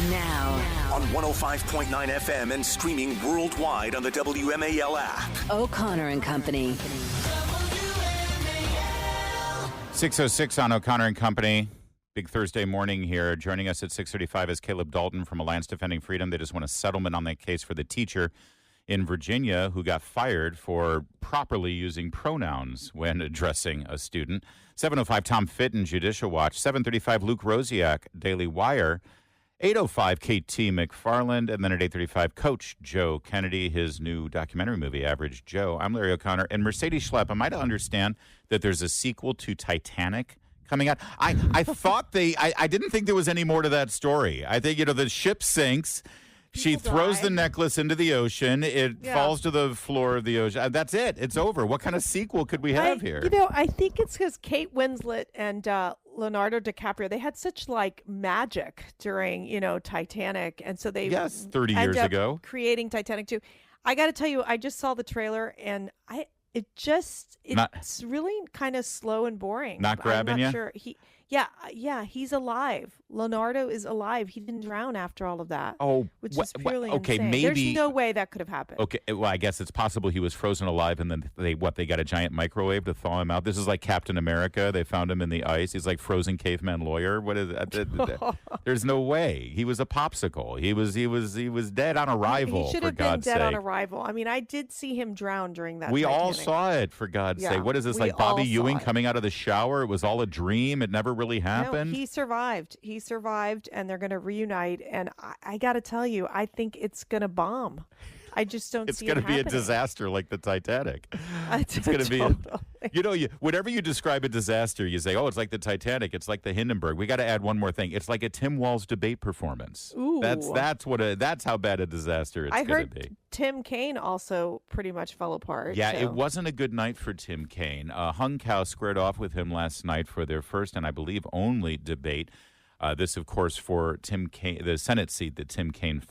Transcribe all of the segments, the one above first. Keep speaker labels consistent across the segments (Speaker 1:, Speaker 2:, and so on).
Speaker 1: Now.
Speaker 2: On 105.9 FM and streaming worldwide on the WMAL app.
Speaker 1: O'Connor and Company.
Speaker 3: 6:06 on O'Connor and Company. Big Thursday morning here. Joining us at 6:35 is Caleb Dalton from Alliance Defending Freedom. They just won a settlement on that case for the teacher in Virginia who got fired for properly using pronouns when addressing a student. 7:05 Tom Fitton, Judicial Watch. 7:35 Luke Rosiak, Daily Wire. 8:05 KT McFarland. And then at 8:35 Coach Joe Kennedy, his new documentary movie, Average Joe. I'm Larry O'Connor. And Mercedes Schlapp, am I to understand that there's a sequel to Titanic coming out? I thought I didn't think there was any more to that story. I think, the ship sinks. She throws the necklace into the ocean. It falls to the floor of the ocean. That's it. It's over. What kind of sequel could we have here?
Speaker 4: I think it's because Kate Winslet and Leonardo DiCaprio, they had such magic during, Titanic. And so they
Speaker 3: 30 years ago
Speaker 4: creating Titanic 2. I got to tell you, I just saw the trailer and it's really kind of slow and boring.
Speaker 3: Not grabbing you?
Speaker 4: I'm not sure. He's alive. Leonardo is alive. He didn't drown after all of that.
Speaker 3: Oh,
Speaker 4: which is purely insane.
Speaker 3: Maybe
Speaker 4: there's no way that could have happened.
Speaker 3: Okay, well, I guess it's possible he was frozen alive, and then they got a giant microwave to thaw him out. This is like Captain America. They found him in the ice. He's like frozen caveman lawyer. What is that? There's no way. He was a popsicle. He was dead on arrival.
Speaker 4: He should have been dead on arrival. I mean, I did see him drown during that.
Speaker 3: We
Speaker 4: Titanic.
Speaker 3: all saw it, for God's sake. What is this, like Bobby Ewing coming out of the shower? It was all a dream. It never really happened.
Speaker 4: No, he survived, and they're going to reunite. And I got to tell you, I think it's going to bomb. I just don't see it happening.
Speaker 3: It's going to be a disaster like the Titanic. It's going to be whenever you describe a disaster, you say, oh, it's like the Titanic. It's like the Hindenburg. We got to add one more thing. It's like a Tim Walz debate performance.
Speaker 4: Ooh.
Speaker 3: That's how bad a disaster it's going to be.
Speaker 4: Tim Kaine also pretty much fell apart.
Speaker 3: Yeah, It wasn't a good night for Tim Kaine. Hung Kao squared off with him last night for their first and I believe only debate. This, of course, for Tim Kaine, the Senate seat that Tim Kaine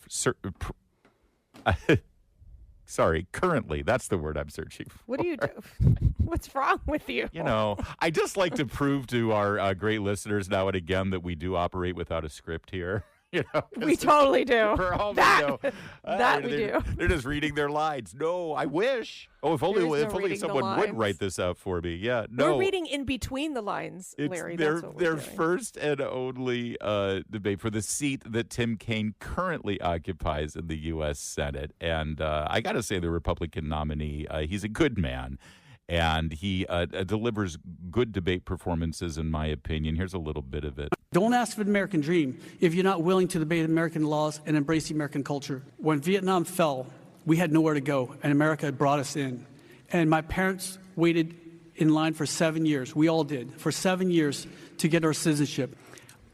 Speaker 3: currently. That's the word I'm searching for.
Speaker 4: What do you do? What's wrong with you?
Speaker 3: I just like to prove to our great listeners now and again that we do operate without a script here.
Speaker 4: We totally do.
Speaker 3: For all
Speaker 4: we do.
Speaker 3: They're just reading their lines. No, I wish. Oh, if only someone would write this out for me. Yeah, no.
Speaker 4: We're reading in between the lines, Larry. That's what we're
Speaker 3: their
Speaker 4: doing.
Speaker 3: First and only debate for the seat that Tim Kaine currently occupies in the U.S. Senate. And I got to say, the Republican nominee, he's a good man. And he delivers good debate performances, in my opinion. Here's a little bit of it.
Speaker 5: Don't ask for the American dream if you're not willing to debate American laws and embrace the American culture. When Vietnam fell, we had nowhere to go, and America brought us in. And my parents waited in line for 7 years. We all did, for 7 years to get our citizenship.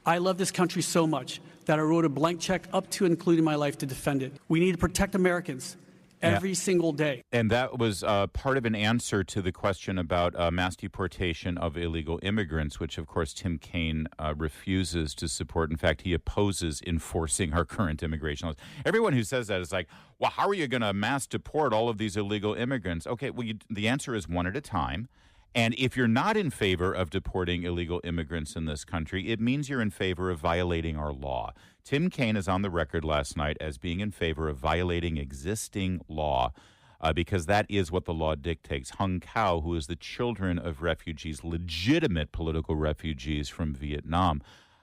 Speaker 5: I love this country so much that I wrote a blank check up to and including my life to defend it. We need to protect Americans. Every single day.
Speaker 3: And that was part of an answer to the question about mass deportation of illegal immigrants, which, of course, Tim Kaine refuses to support. In fact, he opposes enforcing our current immigration laws. Everyone who says that is like, well, how are you going to mass deport all of these illegal immigrants? Okay, well, the answer is one at a time. And if you're not in favor of deporting illegal immigrants in this country, it means you're in favor of violating our law. Tim Kaine is on the record last night as being in favor of violating existing law because that is what the law dictates. Hung Kao, who is the children of refugees, legitimate political refugees from Vietnam,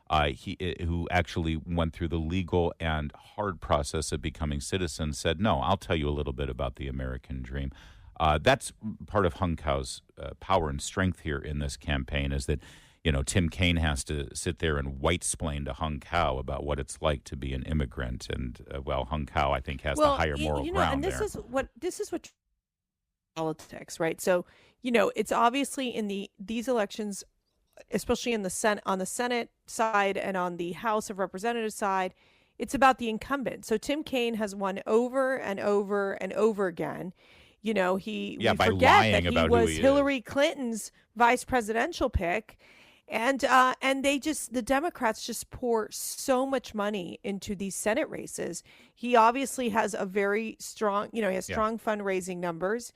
Speaker 3: who actually went through the legal and hard process of becoming citizens, said, no, I'll tell you a little bit about the American dream. That's part of Hung Kao's power and strength here in this campaign is that, Tim Kaine has to sit there and white-splain to Hung Kao about what it's like to be an immigrant. And, Hung Kao, I think, has the higher moral ground
Speaker 4: and this is what politics, right? So, it's obviously in these elections, especially on the Senate side and on the House of Representatives side, it's about the incumbent. So Tim Kaine has won over and over and over again. We forget that he was Hillary Clinton's vice presidential pick. And the Democrats just pour so much money into these Senate races. He obviously has a very strong, he has strong fundraising numbers.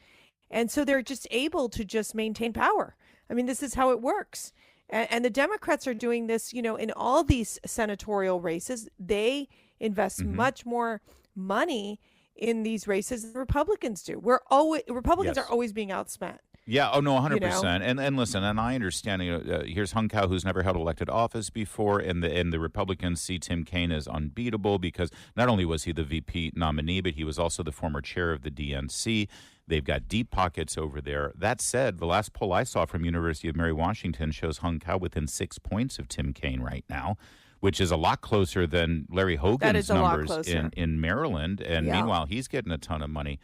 Speaker 4: And so they're just able to just maintain power. I mean, this is how it works. And the Democrats are doing this, in all these senatorial races. They invest much more money in these races than Republicans do. Republicans
Speaker 3: Yes.
Speaker 4: are always being outspent.
Speaker 3: Yeah, oh no, 100%.
Speaker 4: You know?
Speaker 3: And listen, and I understand. Here's Hung Kao, who's never held elected office before, and the Republicans see Tim Kaine as unbeatable because not only was he the VP nominee, but he was also the former chair of the DNC. They've got deep pockets over there. That said, the last poll I saw from University of Mary Washington shows Hung Kao within 6 points of Tim Kaine right now, which is a lot closer than Larry Hogan's numbers in Maryland. And meanwhile, he's getting a ton of money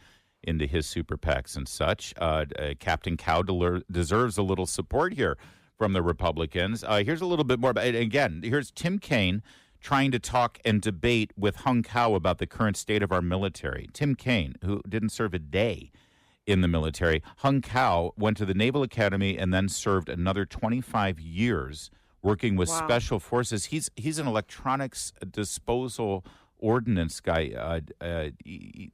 Speaker 3: into his super PACs and such. Captain Cow deserves a little support here from the Republicans. Here's a little bit more about it. Again, here's Tim Kaine trying to talk and debate with Hung Kao about the current state of our military. Tim Kaine, who didn't serve a day in the military. Hung Kao went to the Naval Academy and then served another 25 years working with special forces. He's an electronics disposal ordnance guy.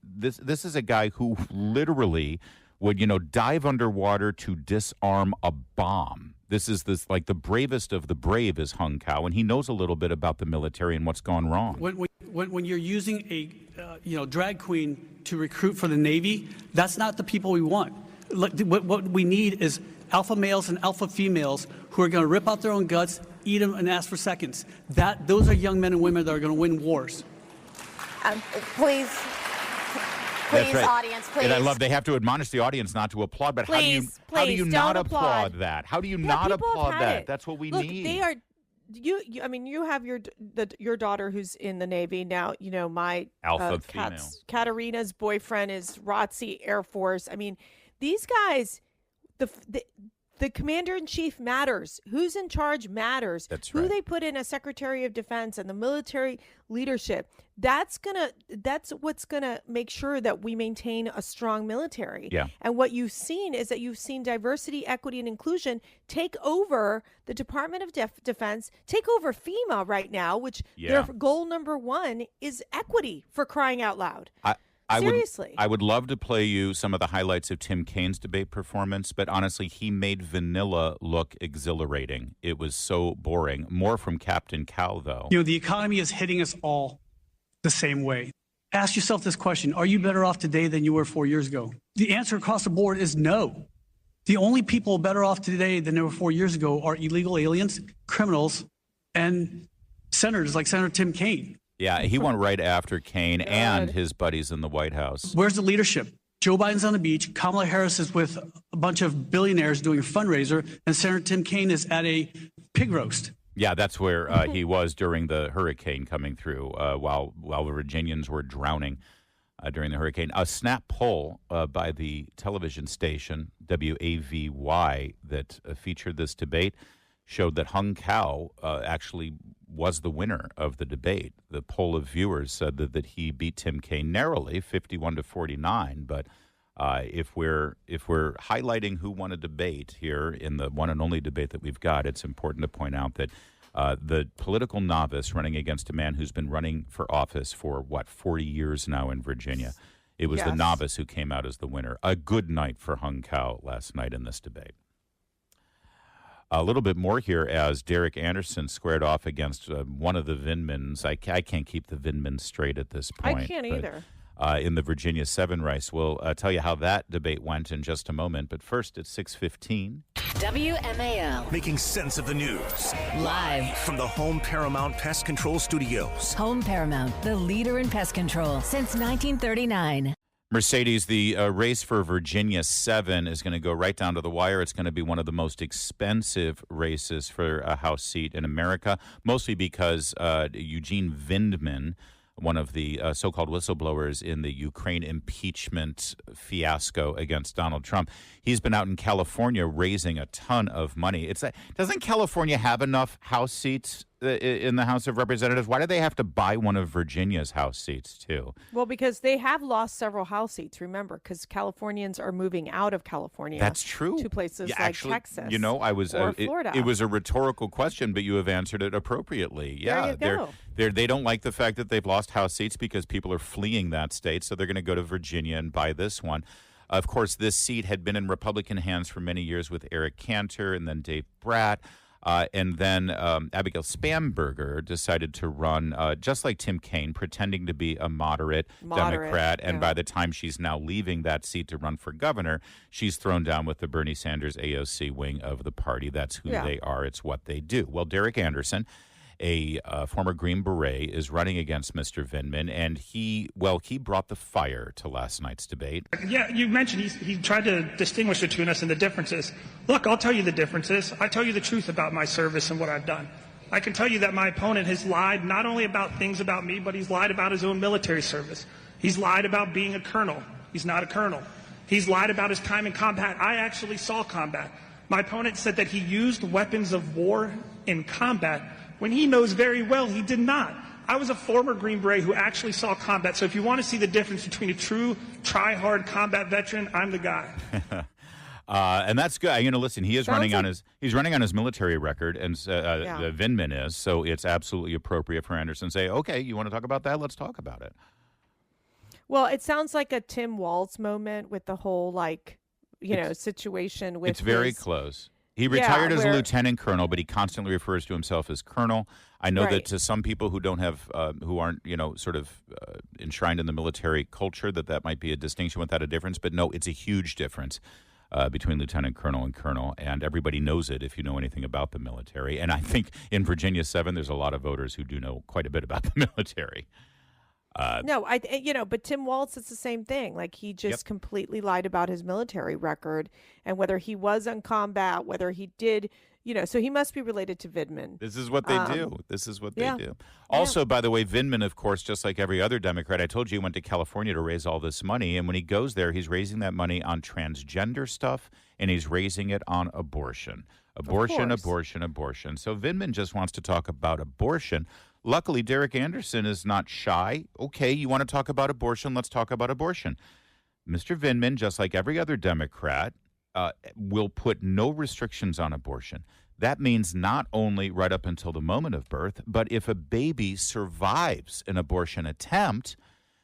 Speaker 3: This is a guy who literally would dive underwater to disarm a bomb. This like the bravest of the brave is Hung Kao, and he knows a little bit about the military and what's gone wrong.
Speaker 5: When you're using a drag queen to recruit for the Navy, that's not the people we want. What we need is alpha males and alpha females who are going to rip out their own guts, eat them, and ask for seconds. Those are young men and women that are going to win wars.
Speaker 6: Please,
Speaker 3: That's right.
Speaker 6: audience, please.
Speaker 3: And I love they have to admonish the audience not to applaud, but how do you not applaud that? How do you not applaud that? That's what we need.
Speaker 4: They are I mean, you have your daughter who's in the Navy now. My
Speaker 3: alpha female.
Speaker 4: Katarina's boyfriend is ROTC Air Force. I mean, these guys, the commander-in-chief matters. Who's in charge matters.
Speaker 3: That's
Speaker 4: Who
Speaker 3: right.
Speaker 4: they put in as Secretary of Defense and the military leadership. That's what's gonna make sure that we maintain a strong military.
Speaker 3: Yeah.
Speaker 4: And what you've seen is that you've seen diversity, equity, and inclusion take over the Department of Defense, take over FEMA right now, which their goal number one is equity, for crying out loud. Seriously.
Speaker 3: I would love to play you some of the highlights of Tim Kaine's debate performance, but honestly, he made vanilla look exhilarating. It was so boring. More from Captain Cow, though.
Speaker 5: The economy is hitting us all the same way. Ask yourself this question: are you better off today than you were 4 years ago? The answer across the board is no. The only people better off today than they were 4 years ago are illegal aliens, criminals, and senators like Senator Tim Kaine.
Speaker 3: Yeah, he went right after Kaine and his buddies in the White House.
Speaker 5: Where's the leadership? Joe Biden's on the beach. Kamala Harris is with a bunch of billionaires doing a fundraiser, and Senator Tim Kaine is at a pig roast.
Speaker 3: Yeah, that's where he was during the hurricane coming through while the Virginians were drowning during the hurricane. A snap poll by the television station WAVY that featured this debate showed that Hung Kao actually was the winner of the debate. The poll of viewers said that he beat Tim Kaine narrowly, 51-49. But if we're highlighting who won a debate here in the one and only debate that we've got, it's important to point out that the political novice running against a man who's been running for office for 40 years now in Virginia. It was the novice who came out as the winner. A good night for Hung Kao last night in this debate. A little bit more here as Derek Anderson squared off against one of the Vindmans. I can't keep the Vindmans straight at this point.
Speaker 4: I can't either.
Speaker 3: In the Virginia 7 race. We'll tell you how that debate went in just a moment. But first, it's 6:15.
Speaker 1: WMAL.
Speaker 2: Making sense of the news.
Speaker 1: Live.
Speaker 2: From the Home Paramount Pest Control Studios.
Speaker 1: Home Paramount, the leader in pest control since 1939.
Speaker 3: Mercedes, the race for Virginia 7 is going to go right down to the wire. It's going to be one of the most expensive races for a House seat in America, mostly because Eugene Vindman, one of the so-called whistleblowers in the Ukraine impeachment fiasco against Donald Trump, he's been out in California raising a ton of money. Doesn't California have enough House seats in the House of Representatives? Why do they have to buy one of Virginia's House seats, too?
Speaker 4: Well, because they have lost several House seats, remember, because Californians are moving out of California.
Speaker 3: That's true.
Speaker 4: To places like
Speaker 3: actually,
Speaker 4: Texas
Speaker 3: I was
Speaker 4: or Florida.
Speaker 3: It was a rhetorical question, but you have answered it appropriately. Yeah,
Speaker 4: there you go.
Speaker 3: They don't like the fact that they've lost House seats because people are fleeing that state, so they're going to go to Virginia and buy this one. Of course, this seat had been in Republican hands for many years with Eric Cantor and then Dave Bratt. And then Abigail Spamberger decided to run just like Tim Kaine, pretending to be a moderate Democrat. And by the time she's now leaving that seat to run for governor, she's thrown down with the Bernie Sanders AOC wing of the party. That's who they are. It's what they do. Well, Derek Anderson, a former Green Beret, is running against Mr. Vindman, and he brought the fire to last night's debate.
Speaker 7: Yeah, you mentioned he tried to distinguish between us and the differences. Look, I'll tell you the differences. I tell you the truth about my service and what I've done. I can tell you that my opponent has lied not only about things about me, but he's lied about his own military service. He's lied about being a colonel. He's not a colonel. He's lied about his time in combat. I actually saw combat. My opponent said that he used weapons of war in combat when he knows very well he did not. I was a former Green Beret who actually saw combat. So if you want to see the difference between a true try-hard combat veteran, I'm the guy.
Speaker 3: And that's good. Listen, he is running on his military record, and Vindman is. So it's absolutely appropriate for Anderson to say, "Okay, you want to talk about that? Let's talk about it."
Speaker 4: Well, it sounds like a Tim Walz moment with the whole situation with.
Speaker 3: It's very close. He retired as a lieutenant colonel, but he constantly refers to himself as colonel. I know that to some people who don't have, who aren't, enshrined in the military culture, that might be a distinction without a difference. But no, it's a huge difference between lieutenant colonel and colonel, and everybody knows it if you know anything about the military. And I think in Virginia 7, there's a lot of voters who do know quite a bit about the military.
Speaker 4: But Tim Walz, it's the same thing. Like, he just completely lied about his military record and whether he was on combat, whether he did, so he must be related to Vindman.
Speaker 3: This is what they do. They do. Also, by the way, Vindman, of course, just like every other Democrat, I told you he went to California to raise all this money. And when he goes there, he's raising that money on transgender stuff, and he's raising it on abortion. Abortion. So Vindman just wants to talk about abortion. Luckily, Derek Anderson is not shy. Okay, you want to talk about abortion? Let's talk about abortion. Mr. Vindman, just like every other Democrat, will put no restrictions on abortion. That means not only right up until the moment of birth, but if a baby survives an abortion attempt,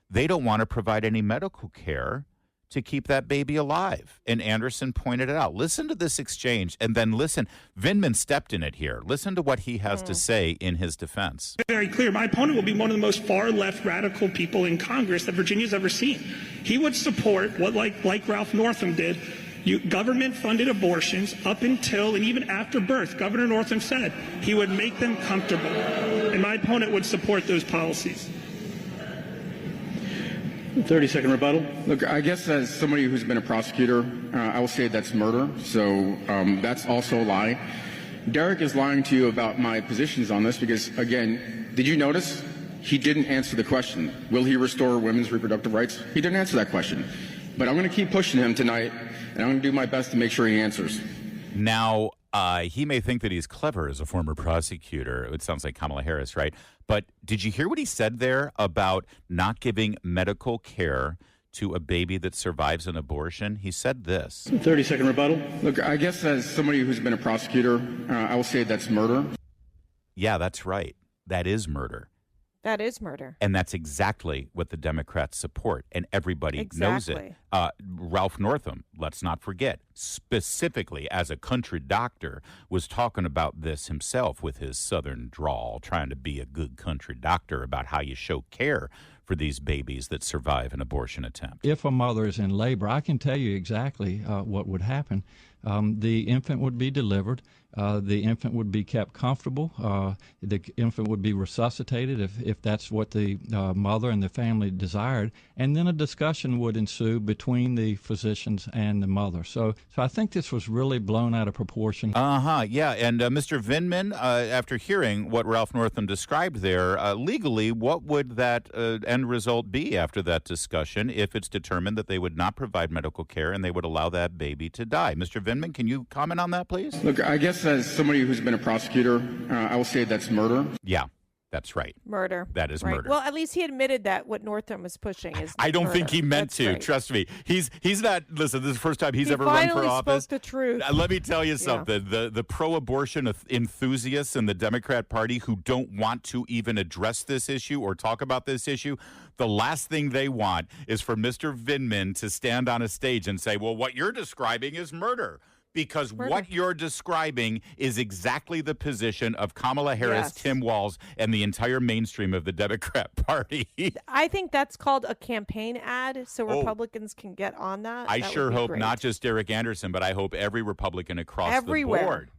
Speaker 3: they don't want to provide any medical care to keep that baby alive. And Anderson pointed it out. Listen to this exchange, and then listen. Vindman stepped in it here. Listen to what he has to say in his defense.
Speaker 7: Very clear. My opponent will be one of the most far-left radical people in Congress that Virginia's ever seen. He would support what, like Ralph Northam did, government-funded abortions up until and even after birth. Governor Northam said he would make them comfortable. And my opponent would support those policies.
Speaker 8: 30-second rebuttal. Look, I guess as somebody who's been a prosecutor, I will say that's murder. So that's also a lie. Derek is lying to you about my positions on this because, again, did you notice he didn't answer the question? Will he restore women's reproductive rights? He didn't answer that question. But I'm going to keep pushing him tonight, and I'm going to do my best to make sure he answers.
Speaker 3: Now, he may think that he's clever as a former prosecutor. It sounds like Kamala Harris, right? But did you hear what he said there about not giving medical care to a baby that survives an abortion? He said this.
Speaker 8: 30-second rebuttal. Look, I guess as somebody who's been a prosecutor, I will say that's murder.
Speaker 3: Yeah, that's right. That is murder.
Speaker 4: That is murder.
Speaker 3: And that's exactly what the Democrats support, and everybody knows it. Ralph Northam, let's not forget, specifically as a country doctor, was talking about this himself with his southern drawl, trying to be a good country doctor about how you show care for these babies that survive an abortion attempt.
Speaker 9: If a mother is in labor, I can tell you exactly what would happen. The infant would be delivered. The infant would be kept comfortable. The infant would be resuscitated if that's what the mother and the family desired. And then a discussion would ensue between the physicians and the mother. So I think this was really blown out of proportion.
Speaker 3: Yeah. And Mr. Vindman, after hearing what Ralph Northam described there, legally, what would that end result be after that discussion if it's determined that they would not provide medical care and they would allow that baby to die? Mr. Vindman, can you comment on that, please?
Speaker 8: Look, I guess as somebody who's been a prosecutor, I will say that's murder.
Speaker 3: Yeah, that's right.
Speaker 4: Murder.
Speaker 3: That is murder.
Speaker 4: Well, at least he admitted that what Northam was pushing is
Speaker 3: I don't
Speaker 4: murder.
Speaker 3: think he meant
Speaker 4: That's
Speaker 3: to.
Speaker 4: right.
Speaker 3: Trust me. He's not, listen, this is the first time he's
Speaker 4: He
Speaker 3: ever run for
Speaker 4: finally
Speaker 3: office.
Speaker 4: spoke the truth.
Speaker 3: Let me tell you something. The pro-abortion enthusiasts in the Democrat Party who don't want to even address this issue or talk about this issue, the last thing they want is for Mr. Vindman to stand on a stage and say, well, what you're describing is murder. Because what you're describing is exactly the position of Kamala Harris, Tim Walz, and the entire mainstream of the Democrat Party.
Speaker 4: I think that's called a campaign ad, so Republicans can get on that.
Speaker 3: I
Speaker 4: That
Speaker 3: sure
Speaker 4: would be
Speaker 3: hope
Speaker 4: great.
Speaker 3: not just Derek Anderson, but I hope every Republican across the board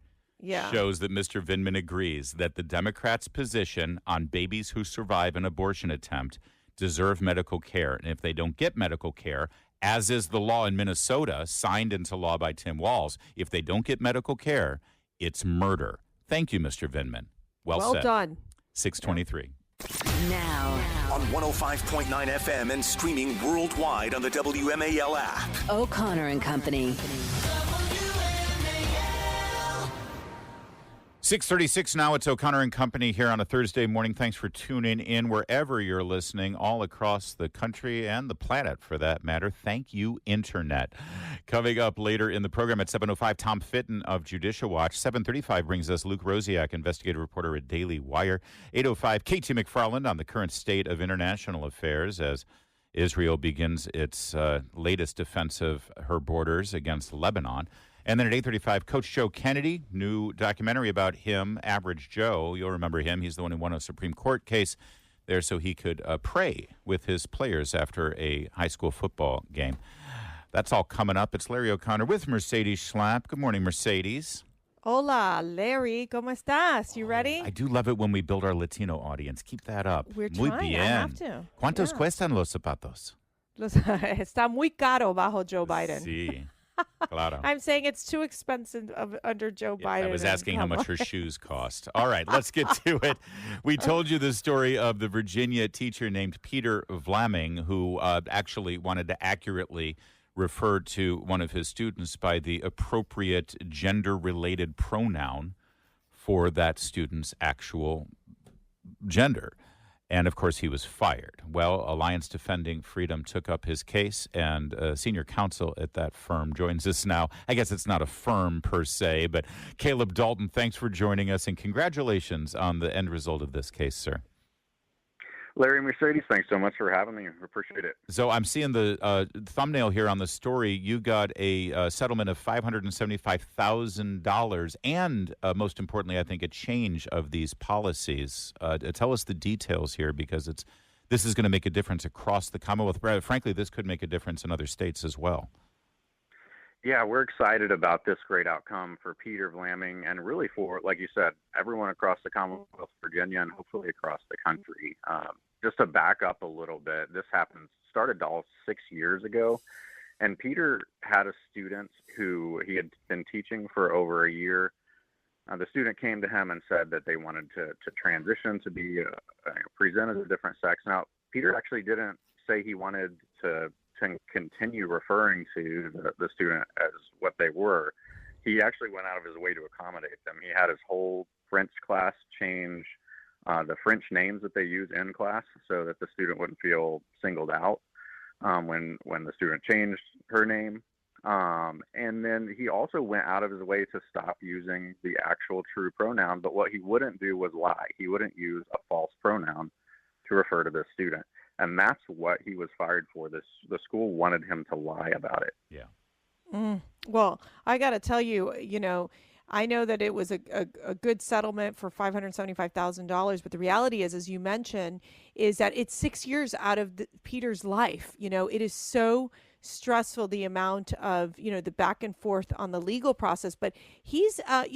Speaker 3: shows that Mr. Vindman agrees that the Democrats' position on babies who survive an abortion attempt deserve medical care. And if they don't get medical care, as is the law in Minnesota, signed into law by Tim Walz, if they don't get medical care, it's murder. Thank you, Mr. Vindman. Well said.
Speaker 4: Done.
Speaker 3: 623.
Speaker 1: Now.
Speaker 2: On 105.9 FM and streaming worldwide on the WMAL app.
Speaker 1: O'Connor and Company.
Speaker 3: 6:36 now. It's O'Connor and Company here on a Thursday morning. Thanks for tuning in wherever you're listening, all across the country and the planet, for that matter. Thank you, Internet. Coming up later in the program at 7:05, Tom Fitton of Judicial Watch. 7:35 brings us Luke Rosiak, investigative reporter at Daily Wire. 8:05, Katie McFarland on the current state of international affairs as Israel begins its latest defense of her borders against Lebanon. And then at 8:35, Coach Joe Kennedy, new documentary about him, Average Joe. You'll remember him. He's the one who won a Supreme Court case there so he could pray with his players after a high school football game. That's all coming up. It's Larry O'Connor with Mercedes Schlapp. Good morning, Mercedes.
Speaker 4: Hola, Larry. ¿Cómo estás? You ready?
Speaker 3: I do love it when we build our Latino audience. Keep that up.
Speaker 4: We're
Speaker 3: Muy
Speaker 4: trying.
Speaker 3: bien.
Speaker 4: I have to.
Speaker 3: ¿Cuántos cuestan los zapatos?
Speaker 4: Está muy caro bajo Joe Biden.
Speaker 3: Sí. Claro.
Speaker 4: I'm saying it's too expensive under Joe Biden.
Speaker 3: I was asking how much her shoes cost. All right, let's get to it. We told you the story of the Virginia teacher named Peter Vlaming, who actually wanted to accurately refer to one of his students by the appropriate gender-related pronoun for that student's actual gender. And, of course, he was fired. Well, Alliance Defending Freedom took up his case, and senior counsel at that firm joins us now. I guess it's not a firm per se, but Caleb Dalton, thanks for joining us, and congratulations on the end result of this case, sir.
Speaker 10: Larry, Mercedes, thanks so much for having me. I appreciate it.
Speaker 3: So I'm seeing the thumbnail here on the story. You got a settlement of $575,000 and, most importantly, I think, a change of these policies. Tell us the details here, because this is going to make a difference across the Commonwealth. Frankly, this could make a difference in other states as well.
Speaker 10: Yeah, we're excited about this great outcome for Peter Vlaming and really for, like you said, everyone across the Commonwealth of Virginia and hopefully across the country. Just to back up a little bit, this started all 6 years ago, and Peter had a student who he had been teaching for over a year. The student came to him and said that they wanted to transition to be presented as a different sex. Now, Peter actually didn't say he wanted to continue referring to the student as what they were. He actually went out of his way to accommodate them. He had his whole French class change the French names that they use in class so that the student wouldn't feel singled out when the student changed her name. And then he also went out of his way to stop using the actual true pronoun, but what he wouldn't do was lie. He wouldn't use a false pronoun to refer to this student. And that's what he was fired for. The school wanted him to lie about it.
Speaker 3: Yeah.
Speaker 4: Well, I got to tell you, I know that it was a good settlement for $575,000, but the reality is, as you mentioned, is that it's 6 years out of Peter's life. It is so stressful, the amount of, the back and forth on the legal process, but he's a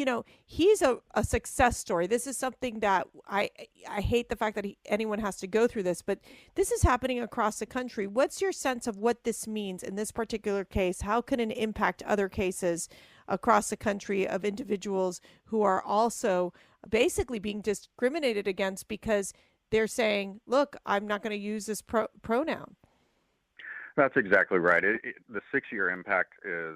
Speaker 4: success story. This is something that I hate the fact that anyone has to go through this, but this is happening across the country. What's your sense of what this means in this particular case? How can it impact other cases across the country of individuals who are also basically being discriminated against because they're saying, look, I'm not going to use this pronoun?
Speaker 10: That's exactly right. The 6-year impact is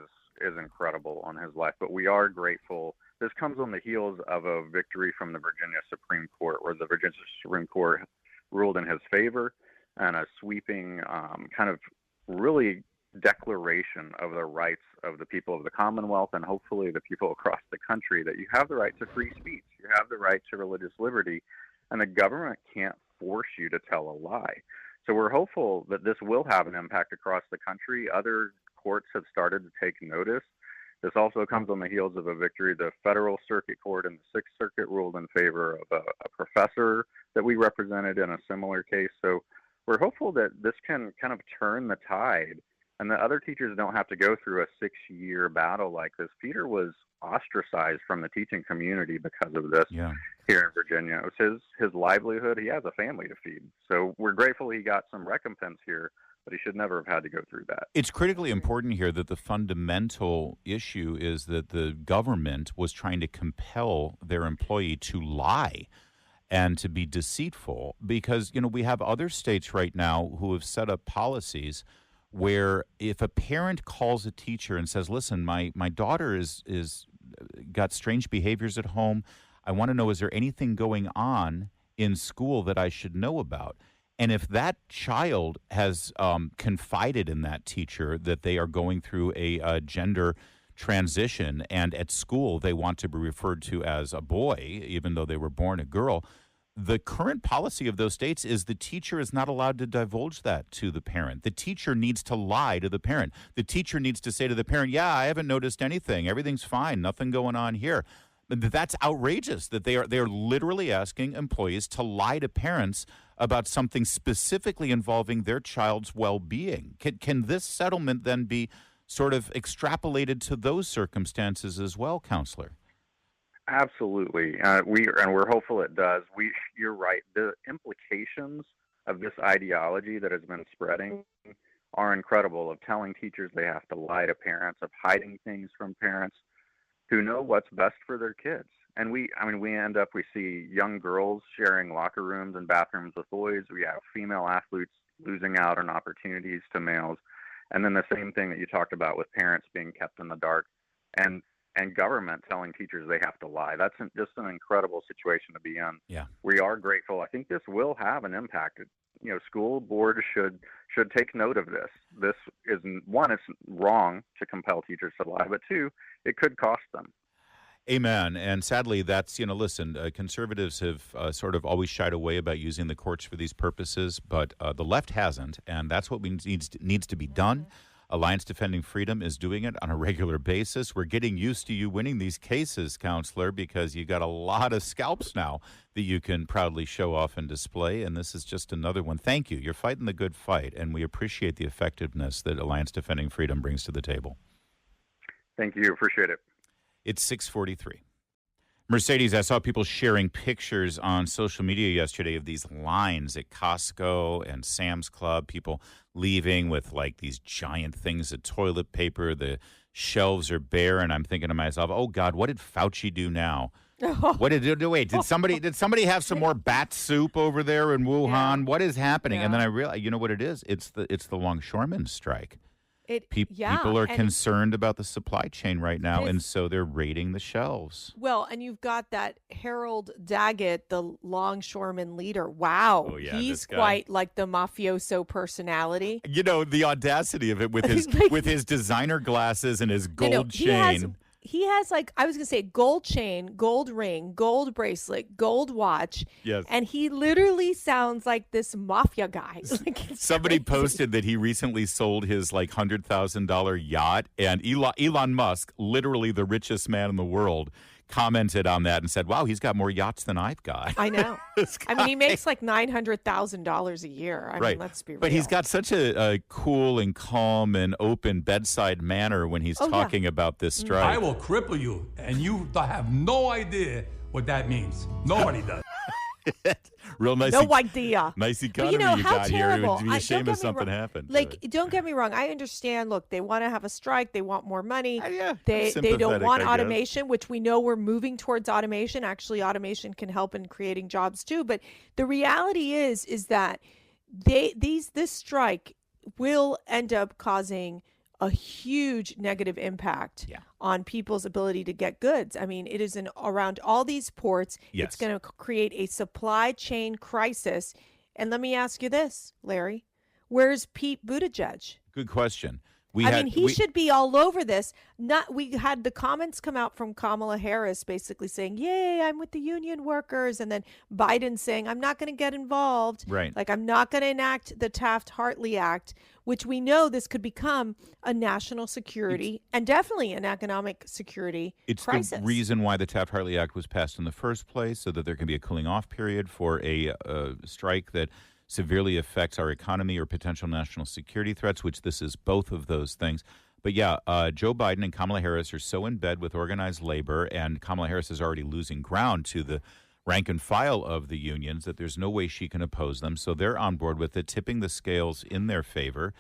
Speaker 10: incredible on his life, but we are grateful. This comes on the heels of a victory from the Virginia Supreme Court, where the Virginia Supreme Court ruled in his favor, and a sweeping kind of really declaration of the rights of the people of the Commonwealth and hopefully the people across the country, that you have the right to free speech, you have the right to religious liberty, and the government can't force you to tell a lie. So we're hopeful that this will have an impact across the country. Other courts have started to take notice This also comes on the heels of a victory. The Federal Circuit Court in the Sixth Circuit ruled in favor of a professor that we represented in a similar case. So we're hopeful that this can kind of turn the tide and that other teachers don't have to go through a 6-year battle like this. Peter was ostracized from the teaching community because of this here in Virginia. It was his livelihood. He has a family to feed. So we're grateful he got some recompense here, but he should never have had to go through that.
Speaker 3: It's critically important here that the fundamental issue is that the government was trying to compel their employee to lie and to be deceitful because, we have other states right now who have set up policies where if a parent calls a teacher and says, listen, my daughter is got strange behaviors at home. I want to know, is there anything going on in school that I should know about? And if that child has confided in that teacher that they are going through a gender transition and at school they want to be referred to as a boy, even though they were born a girl, the current policy of those states is the teacher is not allowed to divulge that to the parent. The teacher needs to lie to the parent. The teacher needs to say to the parent, yeah, I haven't noticed anything. Everything's fine. Nothing going on here. But that's outrageous that they are literally asking employees to lie to parents about something specifically involving their child's well-being. Can this settlement then be sort of extrapolated to those circumstances as well, Counselor?
Speaker 10: Absolutely. We're hopeful it does. You're right. The implications of this ideology that has been spreading are incredible, of telling teachers they have to lie to parents, of hiding things from parents who know what's best for their kids. And we see young girls sharing locker rooms and bathrooms with boys. We have female athletes losing out on opportunities to males. And then the same thing that you talked about with parents being kept in the dark and government telling teachers they have to lie. That's just an incredible situation to be in.
Speaker 3: Yeah.
Speaker 10: We are grateful. I think this will have an impact. School boards should take note of this. This is, one, it's wrong to compel teachers to lie, but two, it could cost them.
Speaker 3: Amen. And sadly, that's, listen, conservatives have sort of always shied away about using the courts for these purposes, but the left hasn't, and that's what needs to be done. Alliance Defending Freedom is doing it on a regular basis. We're getting used to you winning these cases, Counselor, because you got a lot of scalps now that you can proudly show off and display, and this is just another one. Thank you. You're fighting the good fight, and we appreciate the effectiveness that Alliance Defending Freedom brings to the table.
Speaker 10: Thank you. Appreciate it.
Speaker 3: It's 6:43. Mercedes, I saw people sharing pictures on social media yesterday of these lines at Costco and Sam's Club, people leaving with like these giant things of toilet paper. The shelves are bare, and I'm thinking to myself, oh, God, what did Fauci do now? What did he do? Wait, did somebody have some more bat soup over there in Wuhan? Yeah. What is happening? Yeah. And then I realized, you know what it is? It's the longshoremen's strike. People are concerned about the supply chain right now, and so they're raiding the shelves.
Speaker 4: Well, and you've got that Harold Daggett, the longshoreman leader. Wow,
Speaker 3: oh, yeah,
Speaker 4: he's quite like the mafioso personality.
Speaker 3: The audacity of it with his with his designer glasses and his gold chain.
Speaker 4: He has I was going to say gold chain, gold ring, gold bracelet, gold watch.
Speaker 3: Yes.
Speaker 4: And he literally sounds like this mafia guy.
Speaker 3: Somebody posted that he recently sold his $100,000 yacht, and Elon Musk, literally the richest man in the world, commented on that and said, wow, he's got more yachts than I've got.
Speaker 4: I know. I mean, he makes like $900,000 a year. I mean, let's be real.
Speaker 3: But he's got such a cool and calm and open bedside manner when he's talking about this strike.
Speaker 11: I will cripple you, and you have no idea what that means. Nobody does.
Speaker 3: Real nice.
Speaker 4: No idea.
Speaker 3: Nice economy
Speaker 4: how
Speaker 3: got
Speaker 4: terrible.
Speaker 3: here. It would be a shame if something happened.
Speaker 4: Don't get me wrong. I understand. Look, they want to have a strike. They want more money. They
Speaker 3: sympathetic,
Speaker 4: don't want automation, which we know we're moving towards automation. Actually, automation can help in creating jobs too. But the reality is that this strike will end up causing a huge negative impact on people's ability to get goods. I mean, it is around all these ports.
Speaker 3: Yes.
Speaker 4: It's going to create a supply chain crisis. And let me ask you this, Larry. Where's Pete Buttigieg?
Speaker 3: Good question.
Speaker 4: He should be all over this. We had the comments come out from Kamala Harris basically saying, "Yay, I'm with the union workers," and then Biden saying, "I'm not going to get involved."
Speaker 3: Right.
Speaker 4: Like, I'm not going to enact the Taft-Hartley Act, which we know this could become a national security and definitely an economic security crisis.
Speaker 3: It's the reason why the Taft-Hartley Act was passed in the first place, so that there can be a cooling off period for a strike that severely affects our economy or potential national security threats, which this is both of those things. But yeah, Joe Biden and Kamala Harris are so in bed with organized labor, and Kamala Harris is already losing ground to the rank and file of the unions that there's no way she can oppose them. So they're on board with it, tipping the scales in their favor.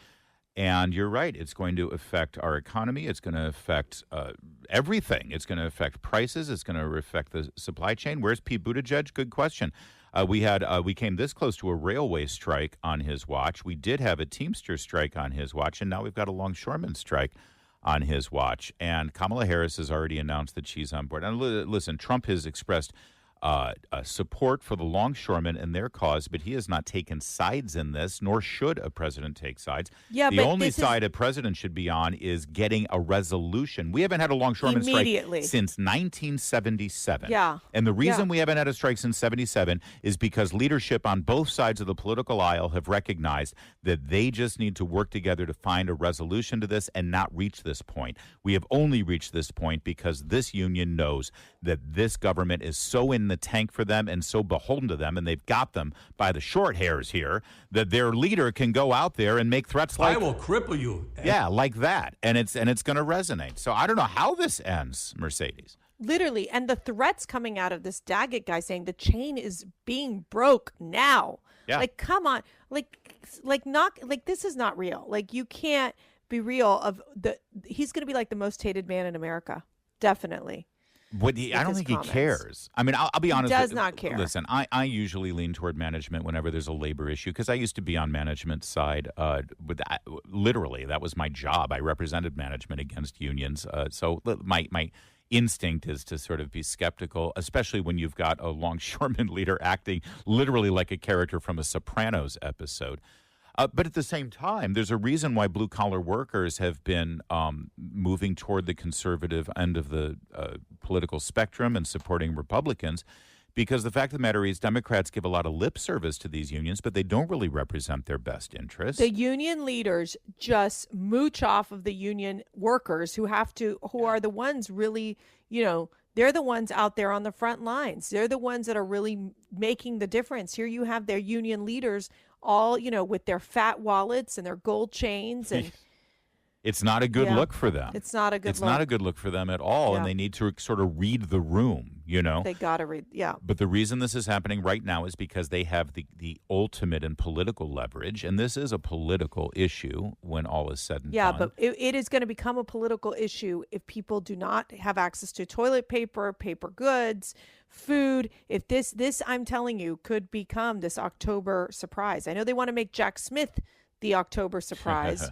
Speaker 3: And you're right, it's going to affect our economy. It's going to affect everything. It's going to affect prices. It's going to affect the supply chain. Where's Pete Buttigieg? Good question. We came this close to a railway strike on his watch. We did have a Teamster strike on his watch, and now we've got a longshoreman strike on his watch. And Kamala Harris has already announced that she's on board. And listen, Trump has expressed support for the longshoremen and their cause, but he has not taken sides in this, nor should a president take sides.
Speaker 4: Yeah,
Speaker 3: the only side a president should be on is getting a resolution. We haven't had a longshoreman strike since 1977.
Speaker 4: Yeah.
Speaker 3: And the reason we haven't had a strike since 77 is because leadership on both sides of the political aisle have recognized that they just need to work together to find a resolution to this and not reach this point. We have only reached this point because this union knows that this government is so in the tank for them and so beholden to them, and they've got them by the short hairs here, that their leader can go out there and make threats like,
Speaker 11: I will cripple you.
Speaker 3: Yeah, like that. And it's going to resonate. So I don't know how this ends, Mercedes.
Speaker 4: Literally. And the threats coming out of this Daggett guy saying the chain is being broke now.
Speaker 3: Yeah.
Speaker 4: Like, come on. This is not real. Like, you can't be real he's going to be like the most hated man in America. Definitely.
Speaker 3: I don't think he cares. I mean, I'll be honest.
Speaker 4: He does not care.
Speaker 3: Listen, I usually lean toward management whenever there's a labor issue because I used to be on management side. Literally, that was my job. I represented management against unions. So my instinct is to sort of be skeptical, especially when you've got a longshoreman leader acting literally like a character from a Sopranos episode. But at the same time, there's a reason why blue-collar workers have been moving toward the conservative end of the political spectrum and supporting Republicans, because the fact of the matter is Democrats give a lot of lip service to these unions, but they don't really represent their best interests.
Speaker 4: The union leaders just mooch off of the union workers who are the ones really, they're the ones out there on the front lines. They're the ones that are really making the difference. Here you have their union leaders all, with their fat wallets and their gold chains. And
Speaker 3: it's not a good look for them.
Speaker 4: It's not a good look.
Speaker 3: It's not a good look for them at all, and they need to sort of read the room,
Speaker 4: They got to read,
Speaker 3: But the reason this is happening right now is because they have the ultimate and political leverage, and this is a political issue when all is said and done.
Speaker 4: Yeah, but it is going to become a political issue if people do not have access to toilet paper, paper goods, food. If this I'm telling you, could become this October surprise. I know they want to make Jack Smith the October surprise,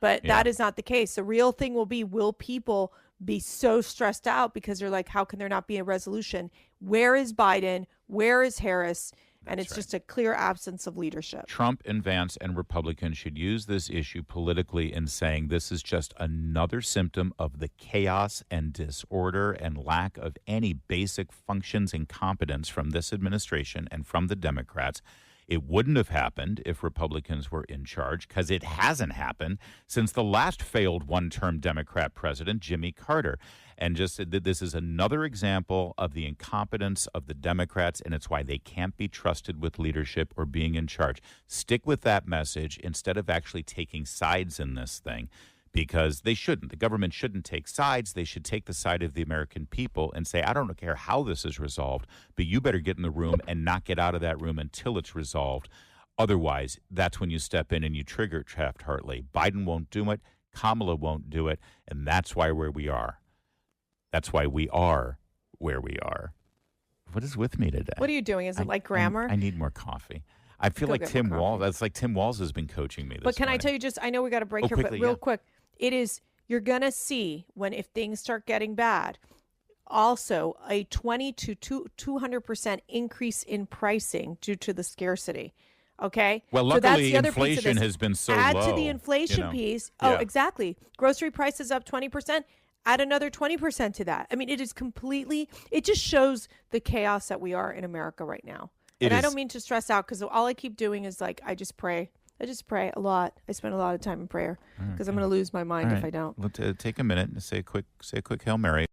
Speaker 4: but that is not the case. The real thing will people be so stressed out because they're like, how can there not be a resolution? Where is Biden? Where is Harris? And it's just a clear absence of leadership.
Speaker 3: Trump and Vance and Republicans should use this issue politically in saying this is just another symptom of the chaos and disorder and lack of any basic functions and competence from this administration and from the Democrats. It wouldn't have happened if Republicans were in charge, because it hasn't happened since the last failed one-term Democrat president, Jimmy Carter. And just this is another example of the incompetence of the Democrats, and it's why they can't be trusted with leadership or being in charge. Stick with that message instead of actually taking sides in this thing, because they shouldn't. The government shouldn't take sides. They should take the side of the American people and say, I don't care how this is resolved, but you better get in the room and not get out of that room until it's resolved. Otherwise, that's when you step in and you trigger Taft-Hartley. Biden won't do it. Kamala won't do it. And that's why where we are. That's why we are where we are. What is with me today?
Speaker 4: What are you doing? Is it like grammar?
Speaker 3: I need more coffee. I feel like Tim Walz. That's like Tim Walz has been coaching me this
Speaker 4: But can
Speaker 3: morning.
Speaker 4: I tell you I know we got to break here,
Speaker 3: quickly,
Speaker 4: but real quick. It is, you're going to see if things start getting bad, also a 20 to 200% increase in pricing due to the scarcity. Okay.
Speaker 3: Well,
Speaker 4: So that's
Speaker 3: luckily,
Speaker 4: the other piece of
Speaker 3: inflation
Speaker 4: this.
Speaker 3: has been so
Speaker 4: Add
Speaker 3: low.
Speaker 4: to the inflation piece. Oh,
Speaker 3: Yeah.
Speaker 4: exactly. Grocery prices up 20%. Add another 20% to that. I mean, it is completely, it just shows the chaos that we are in America right now. And I don't mean to stress out because all I keep doing is like, I just pray. I just pray a lot. I spend a lot of time in prayer because I'm going to lose my mind if I don't.
Speaker 3: Let's take a minute and say a quick Hail Mary.